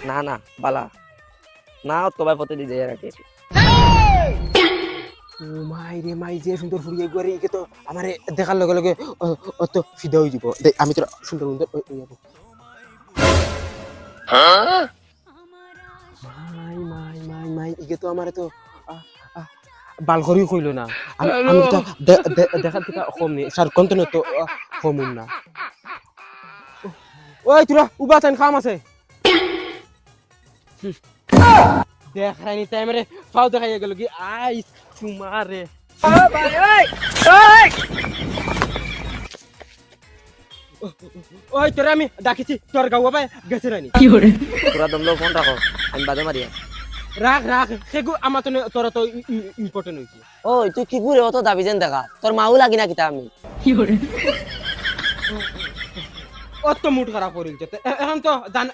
না না বালা না তো ভাই পথে দিয়ে যায় রাখি ও মাই রে মাই যে সুন্দর ফুরিয়ে গরে একে তো আমারে দেখার লগে লগে অত ফিদা হয়ে যাব আমি তো সুন্দর সুন্দর মাই মাই মাই মাই একে তো আমারে তো বাল করি কইলো না আমি তো দেখার থেকে কম নেই স্যার কন্টেন্ট তো কম না ওই তোরা উবা চান খাম আছে দেখাইনি তাই আমারে ফাও দেখাই গেল কি আই তোমারে ওই তোরা আমি ডাকিছি তোর গাওয়া পায় গেছে রানি তোরা দমলো ফোন রাখো আমি বাদে মারিয়া রাখ রাখ সেগু আমার তো তোরা তো ইম্পর্টেন্ট হইছে ওই তুই কি করে অত দাবি যেন দেখা তোর মাও লাগি না কিতা আমি অত মুড খারাপ করিল এখন তো জান